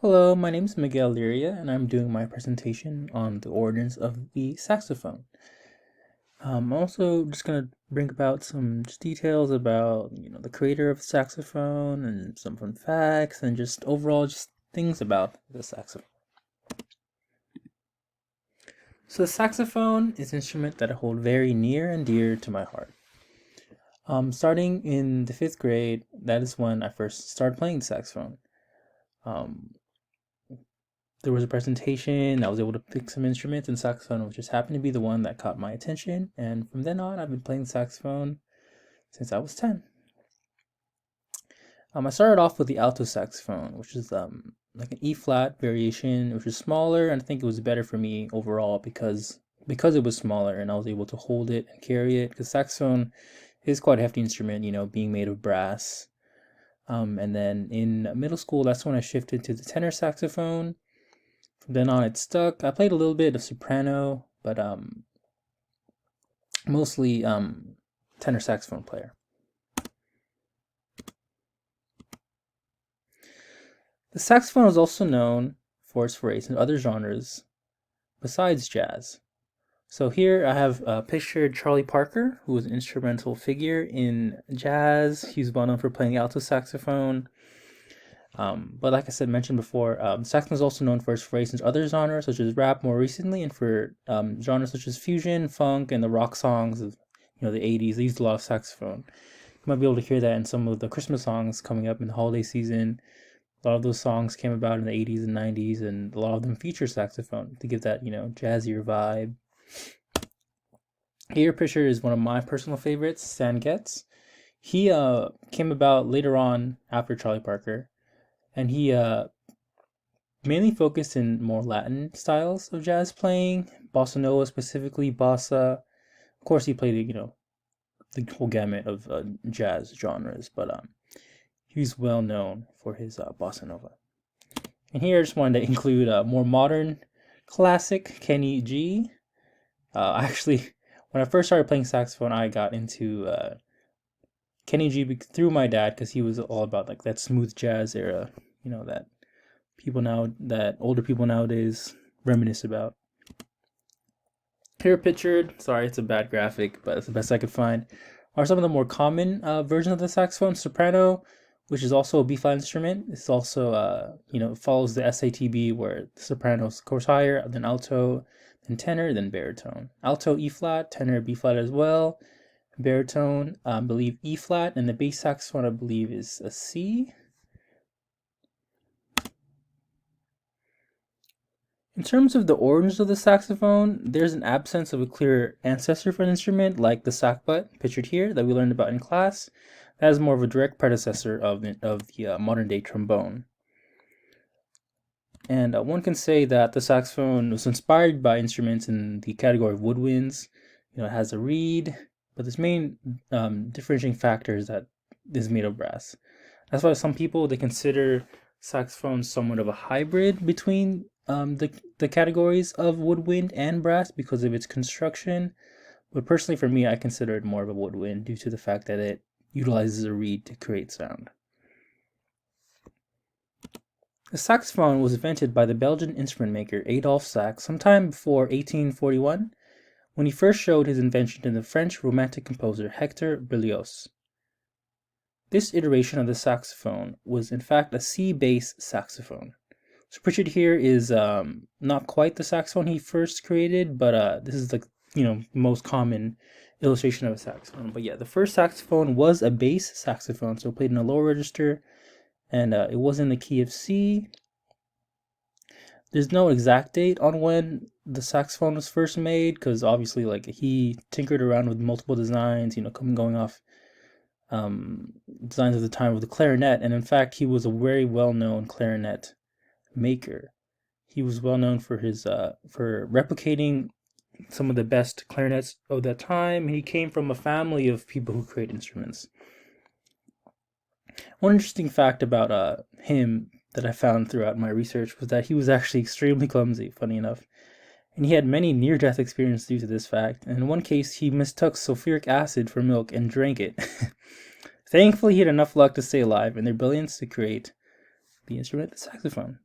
Hello, my name is Miguel Liria, and I'm doing my presentation on the origins of the saxophone. I'm also just going to bring about some just details about, the creator of the saxophone and some fun facts and just overall just things about the saxophone. So the saxophone is an instrument that I hold very near and dear to my heart. Starting in the 5th grade, that is when I first started playing the saxophone. Um, there was a presentation. I was able to pick some instruments, and saxophone was just happened to be the one that caught my attention. And from then on, I've been playing saxophone since I was 10. I started off with the alto saxophone, which is like an E flat variation, which is smaller, and I think it was better for me overall because it was smaller and I was able to hold it and carry it. Because saxophone is quite a hefty instrument, being made of brass. And then in middle school, that's when I shifted to the tenor saxophone. From then on, it stuck. I played a little bit of soprano, but mostly tenor saxophone player. The saxophone is also known for its forays in other genres besides jazz. So here I have pictured Charlie Parker, who was an instrumental figure in jazz. He's well known for playing alto saxophone. But like I said, mentioned before, saxophone is also known for its forays into other genres, such as rap more recently, and for genres such as fusion, funk, and the rock songs of the 80s. They used a lot of saxophone. You might be able to hear that in some of the Christmas songs coming up in the holiday season. A lot of those songs came about in the 80s and 90s, and a lot of them feature saxophone to give that, jazzier vibe. Here pictured is one of my personal favorites, Stan Getz. He came about later on after Charlie Parker, and he mainly focused in more Latin styles of jazz playing, bossa nova specifically, bossa. Of course, he played, the whole gamut of jazz genres, but he's well known for his bossa nova. And here I just wanted to include a more modern classic, Kenny G. Actually, when I first started playing saxophone, I got into Kenny G through my dad because he was all about like that smooth jazz era, that older people nowadays reminisce about. Here pictured, sorry, it's a bad graphic, but it's the best I could find, are some of the more common versions of the saxophone. Soprano, which is also a B flat instrument. It's also, follows the SATB where the soprano scores higher, then alto, then tenor, then baritone. Alto E flat, tenor B flat as well. Baritone, I believe E flat, and the bass saxophone, I believe, is a C. In terms of the origins of the saxophone, there's an absence of a clear ancestor for an instrument like the sackbut, pictured here, that we learned about in class. That is more of a direct predecessor of the modern day trombone. And one can say that the saxophone was inspired by instruments in the category of woodwinds. It has a reed, but this main differentiating factor is that it is made of brass. That's why some people, they consider saxophone somewhat of a hybrid between the categories of woodwind and brass because of its construction. But personally, for me, I consider it more of a woodwind due to the fact that it utilizes a reed to create sound. The saxophone was invented by the Belgian instrument maker Adolphe Sax sometime before 1841, when he first showed his invention to the French Romantic composer Hector Berlioz. This iteration of the saxophone was in fact a C bass saxophone. So pictured here is not quite the saxophone he first created, but this is the most common illustration of a saxophone. But yeah, the first saxophone was a bass saxophone, so played in a lower register, and it was in the key of C. There's no exact date on when the saxophone was first made, because obviously, he tinkered around with multiple designs, going off designs of the time of the clarinet, and in fact, he was a very well-known clarinet maker. He was well known for his for replicating some of the best clarinets of that time. He came from a family of people who create instruments. One interesting fact about him that I found throughout my research was that he was actually extremely clumsy, funny enough. And he had many near-death experiences due to this fact. And in one case, he mistook sulfuric acid for milk and drank it. Thankfully, he had enough luck to stay alive and their brilliance to create the instrument, the saxophone.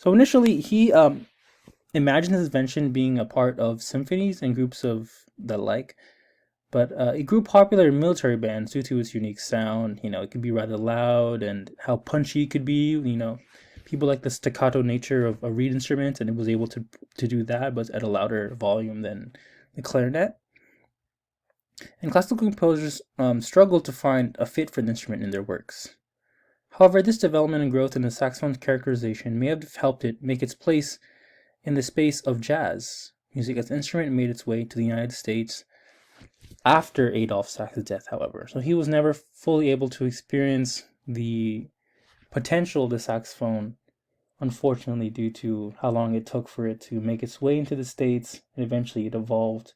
So initially, he imagined his invention being a part of symphonies and groups of the like, but it grew popular in military bands due to its unique sound. It could be rather loud and how punchy it could be. People like the staccato nature of a reed instrument, and it was able to do that, but at a louder volume than the clarinet. And classical composers struggled to find a fit for the instrument in their works. However, this development and growth in the saxophone's characterization may have helped it make its place in the space of jazz music as the instrument made its way to the United States after Adolph Sax's death, however. So he was never fully able to experience the potential of the saxophone, unfortunately, due to how long it took for it to make its way into the States, and eventually it evolved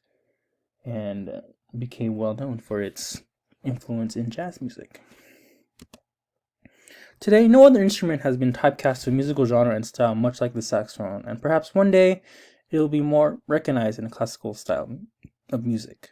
and became well known for its influence in jazz music. Today, no other instrument has been typecast to a musical genre and style much like the saxophone, and perhaps one day it will be more recognized in a classical style of music.